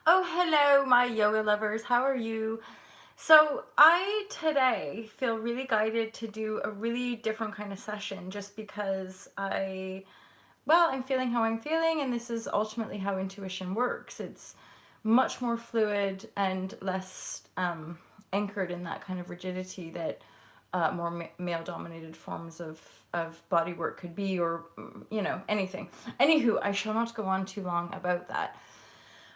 Oh, hello, my yoga lovers. How are you? So, I today feel really guided to do a really different kind of session just because I'm feeling how I'm feeling, and this is ultimately how intuition works. It's much more fluid and less anchored in that kind of rigidity that more male dominated forms of body work could be, or, anything. Anywho, I shall not go on too long about that.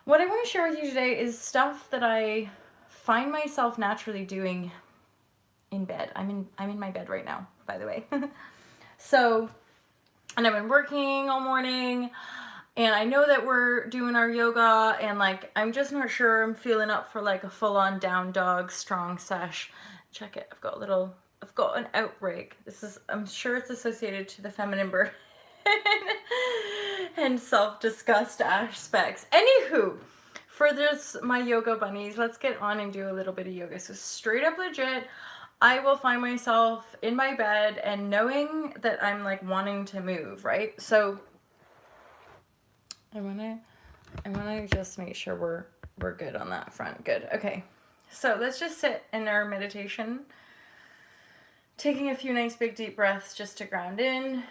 What I want to share with you today is stuff that I find myself naturally doing in bed. I'm in my bed right now, by the way. So, and I've been working all morning, and I know that we're doing our yoga, and like I'm just not sure I'm feeling up for like a full-on down dog strong sesh. Check it. I've got an outbreak. I'm sure it's associated to the feminine birth and self-disgust aspects. Anywho, for this, my yoga bunnies, let's get on and do a little bit of yoga. So straight up legit, I will find myself in my bed and knowing that I'm like wanting to move, right? So I wanna just make sure we're good on that front. Good. Okay. So let's just sit in our meditation, taking a few nice big deep breaths just to ground in.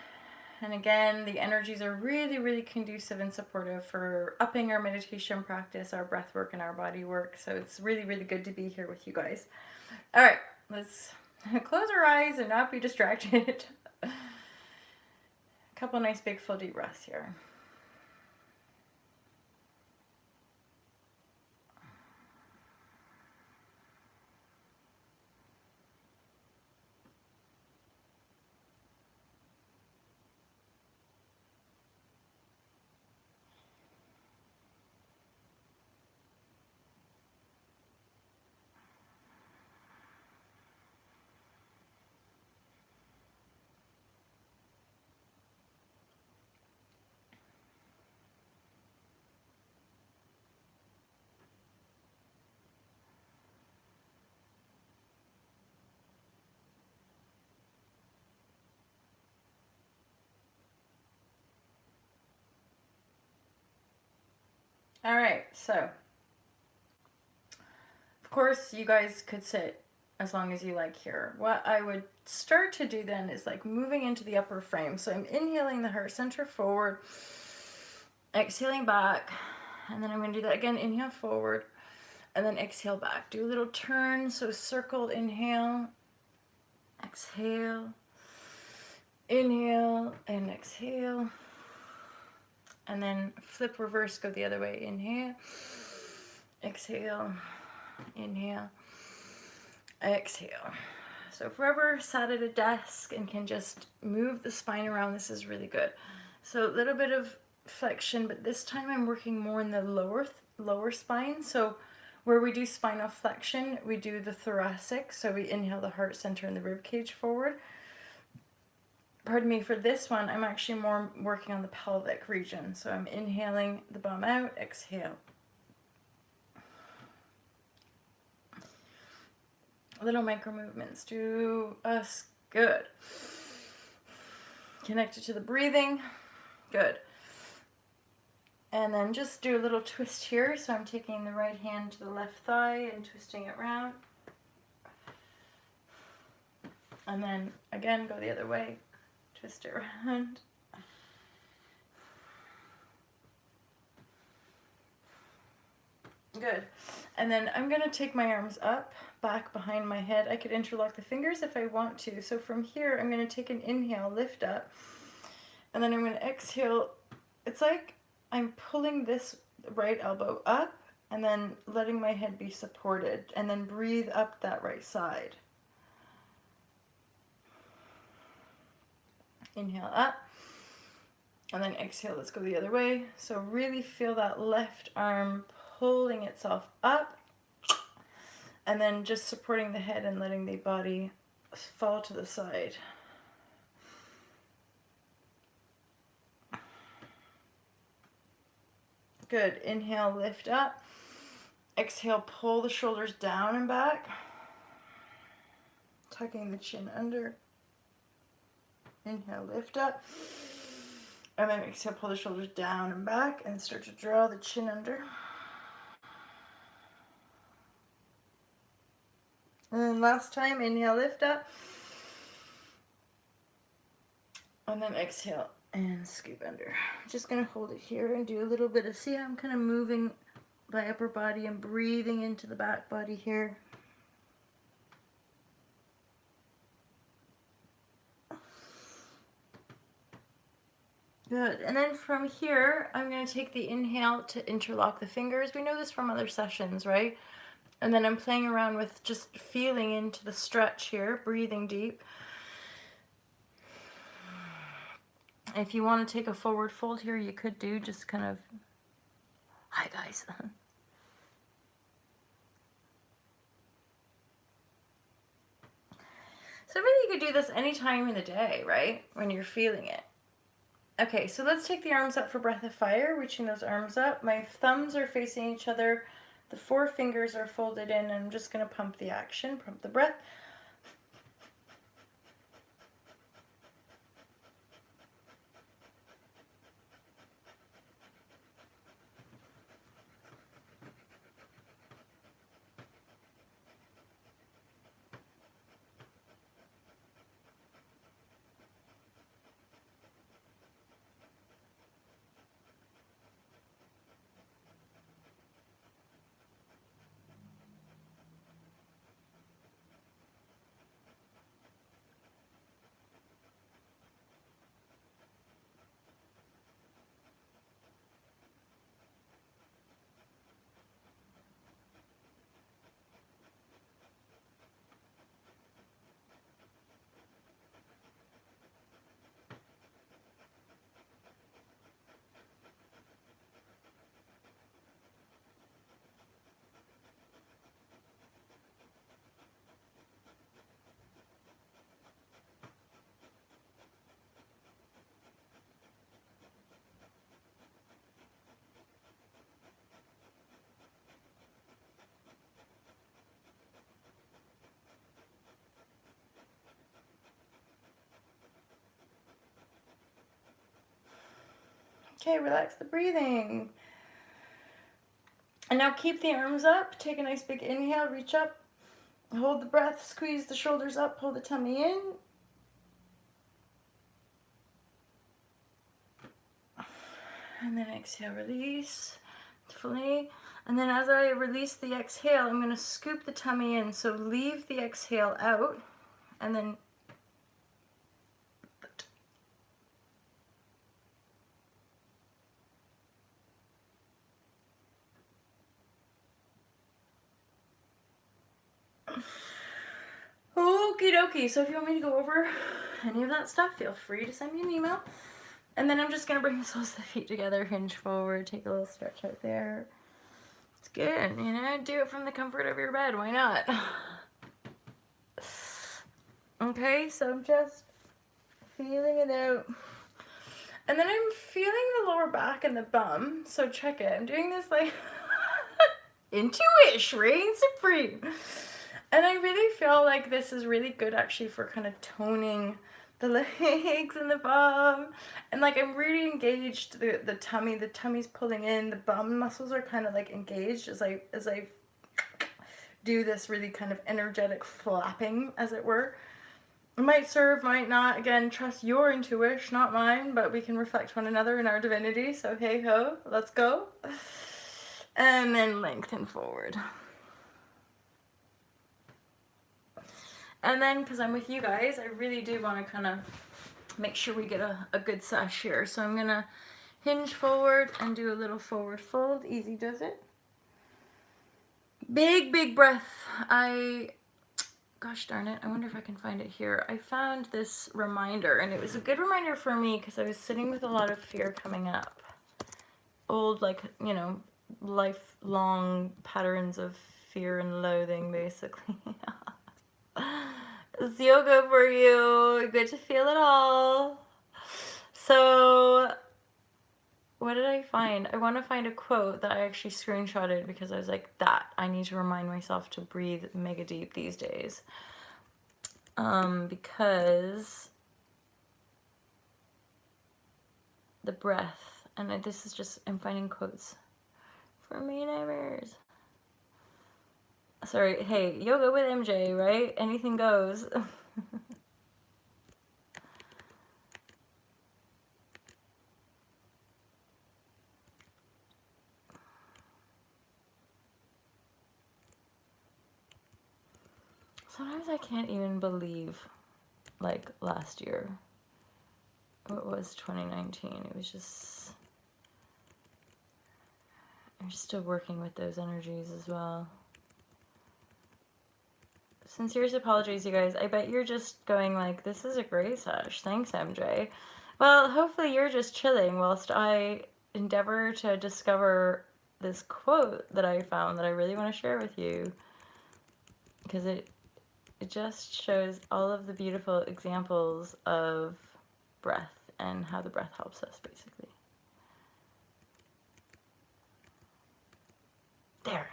And again, the energies are really, really conducive and supportive for upping our meditation practice, our breath work, and our body work. So it's really, really good to be here with you guys. All right, let's close our eyes and not be distracted. A couple nice big full deep breaths here. All right, so of course you guys could sit as long as you like here. What I would start to do then is like moving into the upper frame. So I'm inhaling the heart center forward, exhaling back, and then I'm going to do that again. Inhale forward, and then exhale back. Do a little turn. So circle, inhale, exhale, inhale, and exhale. And then flip reverse, go the other way. Inhale, exhale, inhale, exhale. So if we're ever sat at a desk and can just move the spine around, this is really good. So a little bit of flexion, but this time I'm working more in the lower spine. So where we do spinal flexion, we do the thoracic. So we inhale the heart center and the rib cage forward. Pardon me, for this one, I'm actually more working on the pelvic region. So I'm inhaling the bum out, exhale. Little micro movements do us good. Connected to the breathing, good. And then just do a little twist here. So I'm taking the right hand to the left thigh and twisting it around. And then again, go the other way, twist it around. Good. And then I'm going to take my arms up, back behind my head. I could interlock the fingers if I want to. So from here, I'm going to take an inhale, lift up, and then I'm going to exhale. It's like I'm pulling this right elbow up and then letting my head be supported, and then breathe up that right side. Inhale up, and then exhale. Let's go the other way. So really feel that left arm pulling itself up, and then just supporting the head and letting the body fall to the side. Good. Inhale, lift up. Exhale, pull the shoulders down and back. Tucking the chin under. Inhale, lift up. And then exhale, pull the shoulders down and back and start to draw the chin under. And then last time, inhale, lift up. And then exhale and scoop under. Just gonna hold it here and do a little bit of, see how I'm kind of moving my upper body and breathing into the back body here. Good. And then from here, I'm going to take the inhale to interlock the fingers. We know this from other sessions, right? And then I'm playing around with just feeling into the stretch here, breathing deep. If you want to take a forward fold here, you could do just kind of, hi guys. So really you could do this any time in the day, right? When you're feeling it. Okay, so let's take the arms up for breath of fire, reaching those arms up. My thumbs are facing each other. The 4 fingers are folded in, and I'm just going to pump the action, pump the breath. Okay, relax the breathing. And now keep the arms up. Take a nice big inhale, reach up. Hold the breath, squeeze the shoulders up, pull the tummy in. And then exhale, release fully. And then as I release the exhale, I'm going to scoop the tummy in. So leave the exhale out and then okie dokie. So if you want me to go over any of that stuff, feel free to send me an email. And then I'm just going to bring the soles of the feet together, hinge forward, take a little stretch out there. It's good, you know, do it from the comfort of your bed. Why not? Okay, so I'm just feeling it out. And then I'm feeling the lower back and the bum. So check it. I'm doing this like intuish, reign supreme. And I really feel like this is really good actually for kind of toning the legs and the bum. And like I'm really engaged, the tummy's pulling in, the bum muscles are kind of like engaged as I do this really kind of energetic flapping, as it were. It might serve, might not. Again, trust your intuition, not mine, but we can reflect one another in our divinity. So hey ho, let's go. And then lengthen forward. And then, because I'm with you guys, I really do want to kind of make sure we get a good sesh here. So I'm going to hinge forward and do a little forward fold. Easy does it. Big, big breath. Gosh darn it, I wonder if I can find it here. I found this reminder, and it was a good reminder for me because I was sitting with a lot of fear coming up. Old, like, you know, lifelong patterns of fear and loathing, basically. It's yoga for you. Good to feel it all. So, what did I find? I want to find a quote that I actually screenshotted because I was like, I need to remind myself to breathe mega deep these days. Because the breath, and this is just, I'm finding quotes for me neighbors. Sorry, hey, yoga with MJ, right? Anything goes. Sometimes I can't even believe, like, last year. What was 2019? It was just... I'm still working with those energies as well. Sincerest apologies, you guys. I bet you're just going like, this is a great sesh. Thanks, MJ. Well, hopefully you're just chilling whilst I endeavor to discover this quote that I found that I really want to share with you. Because it just shows all of the beautiful examples of breath and how the breath helps us, basically. There.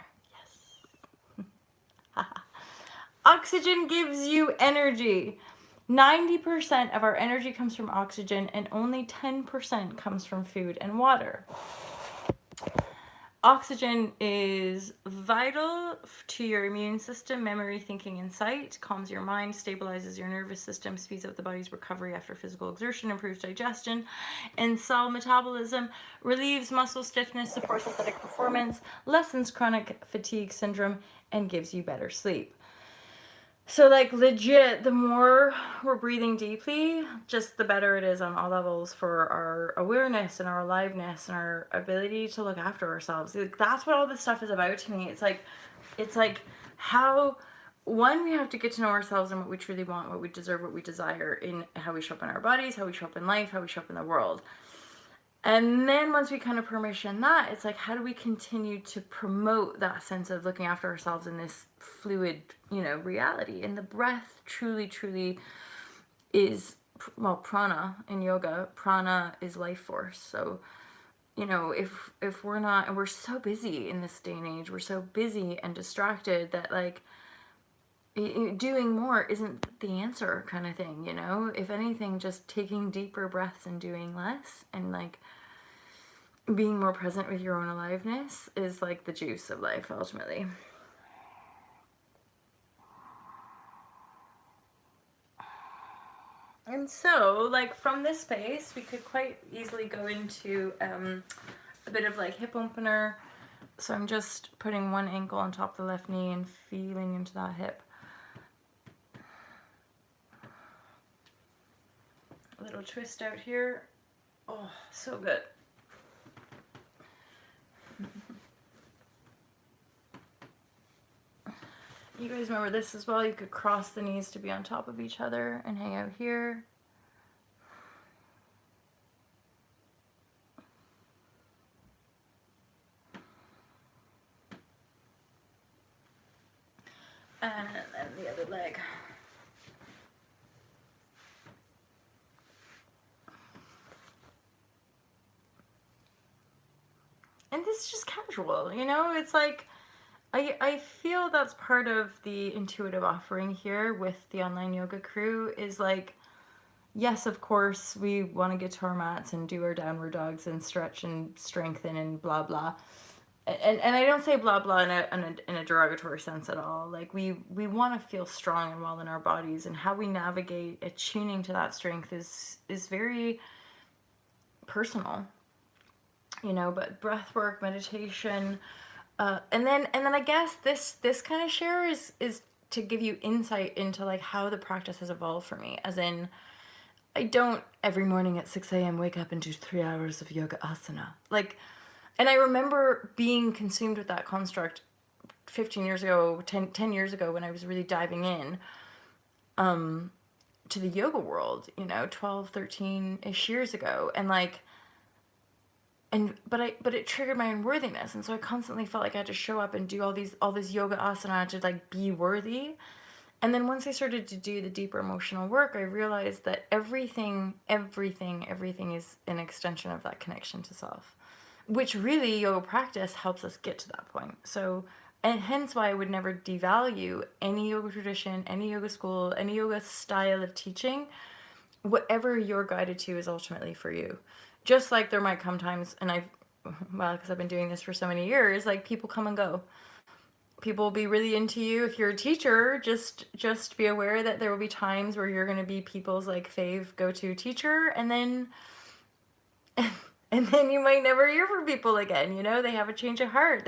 Yes. Oxygen gives you energy. 90% of our energy comes from oxygen and only 10% comes from food and water. Oxygen is vital to your immune system, memory, thinking, and sight, calms your mind, stabilizes your nervous system, speeds up the body's recovery after physical exertion, improves digestion and cell metabolism, relieves muscle stiffness, supports athletic performance, lessens chronic fatigue syndrome, and gives you better sleep. So, like, legit, the more we're breathing deeply, just the better it is on all levels for our awareness and our aliveness and our ability to look after ourselves. Like, that's what all this stuff is about to me. It's like how, one, we have to get to know ourselves and what we truly want, what we deserve, what we desire in how we show up in our bodies, how we show up in life, how we show up in the world. And then once we kind of permission that, it's like, how do we continue to promote that sense of looking after ourselves in this fluid, reality? And the breath truly, truly is, well, prana in yoga. Prana is life force. So, if we're not, and we're so busy in this day and age, we're so busy and distracted that, like, doing more isn't the answer kind of thing, If anything, just taking deeper breaths and doing less and, like, being more present with your own aliveness is like the juice of life, ultimately. And so, like, from this space, we could quite easily go into a bit of like hip opener. So I'm just putting one ankle on top of the left knee and feeling into that hip. A little twist out here. Oh, so good. You guys remember this as well? You could cross the knees to be on top of each other and hang out here. And then the other leg. And this is just casual, It's like, I feel that's part of the intuitive offering here with the online yoga crew is like, yes, of course, we want to get to our mats and do our downward dogs and stretch and strengthen and blah, blah. And I don't say blah, blah in a derogatory sense at all. Like, we want to feel strong and well in our bodies, and how we navigate attuning to that strength is very personal, but breath work, meditation, and then I guess this kind of share is to give you insight into like how the practice has evolved for me. As in, I don't every morning at 6 a.m. wake up and do 3 hours of yoga asana. Like, and I remember being consumed with that construct 15 years ago, 10 years ago when I was really diving in to the yoga world, 12, 13-ish years ago. And like, but it triggered my unworthiness, and so I constantly felt like I had to show up and do all this yoga asana to like be worthy. And then once I started to do the deeper emotional work, I realized that everything is an extension of that connection to self, which really yoga practice helps us get to that point. So, and hence why I would never devalue any yoga tradition, any yoga school, any yoga style of teaching. Whatever you're guided to is ultimately for you. Just like there might come times, and because I've been doing this for so many years, like people come and go. people will be really into you. If you're a teacher, just be aware that there will be times where you're going to be people's like fave go-to teacher, and then and then you might never hear from people again. You know, they have a change of heart.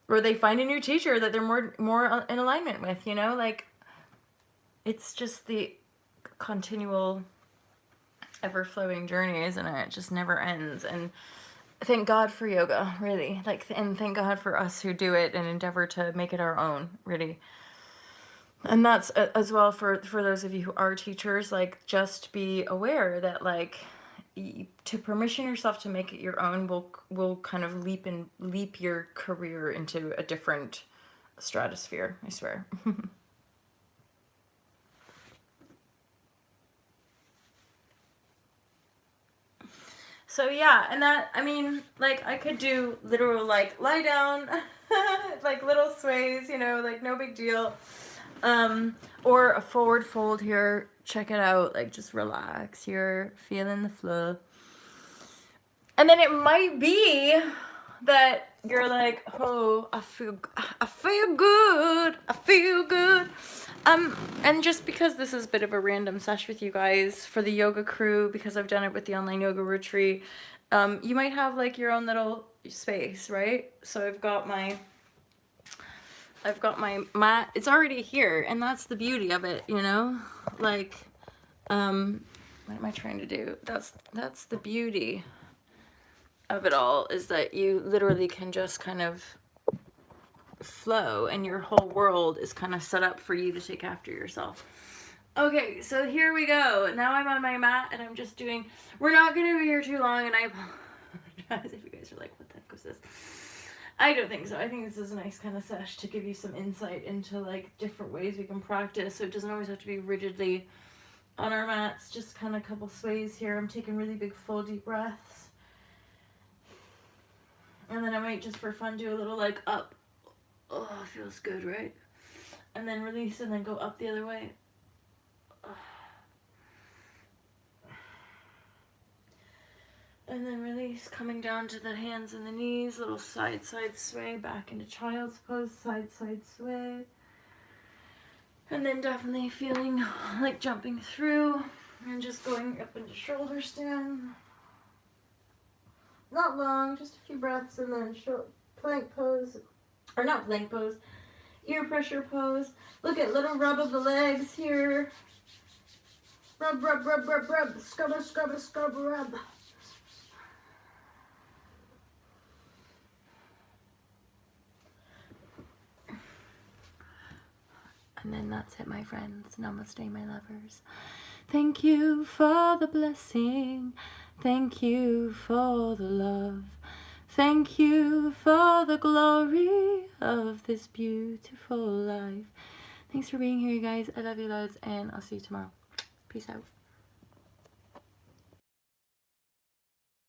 Or they find a new teacher that they're more in alignment with, you know? Like, it's just the continual ever-flowing journey, isn't it? It just never ends. And thank God for yoga, really. Like, and thank God for us who do it and endeavor to make it our own, really. And that's as well for those of you who are teachers, like, just be aware that, like, to permission yourself to make it your own will kind of leap your career into a different stratosphere, I swear. So yeah, and that, I mean, like, I could do literal, like, lie down, like, little sways, you know, like, no big deal. Or a forward fold here. Check it out. Like, just relax. You're feeling the flow. And then it might be that you're like, oh, I feel good. I feel good. And just because this is a bit of a random sesh with you guys for the yoga crew, because I've done it with the online yoga retreat, you might have like your own little space, right? So I've got my mat. It's already here, and that's the beauty of it, you know? Like, what am I trying to do? That's the beauty of it all, is that you literally can just kind of flow, and your whole world is kind of set up for you to take after yourself. Okay, so here we go. Now I'm on my mat, and I'm just doing, we're not going to be here too long, and I apologize if you guys are like, what the heck was this? I don't think so. I think this is a nice kind of sesh to give you some insight into like different ways we can practice, so it doesn't always have to be rigidly on our mats. Just kind of a couple sways here. I'm taking really big full deep breaths, and then I might just for fun do a little like up. Oh, feels good, right? And then release, and then go up the other way. And then release, coming down to the hands and the knees, little side sway, back into child's pose, side sway. And then definitely feeling like jumping through and just going up into shoulder stand. Not long, just a few breaths, and then plank pose, or not plank pose, ear pressure pose. Look at little rub of the legs here. Rub, rub, rub, rub, rub, scrub, scrub, scrub, rub. And then that's it, my friends. Namaste, my lovers. Thank you for the blessing. Thank you for the love. Thank you for the glory of this beautiful life. Thanks for being here, you guys. I love you loads, and I'll see you tomorrow. Peace out.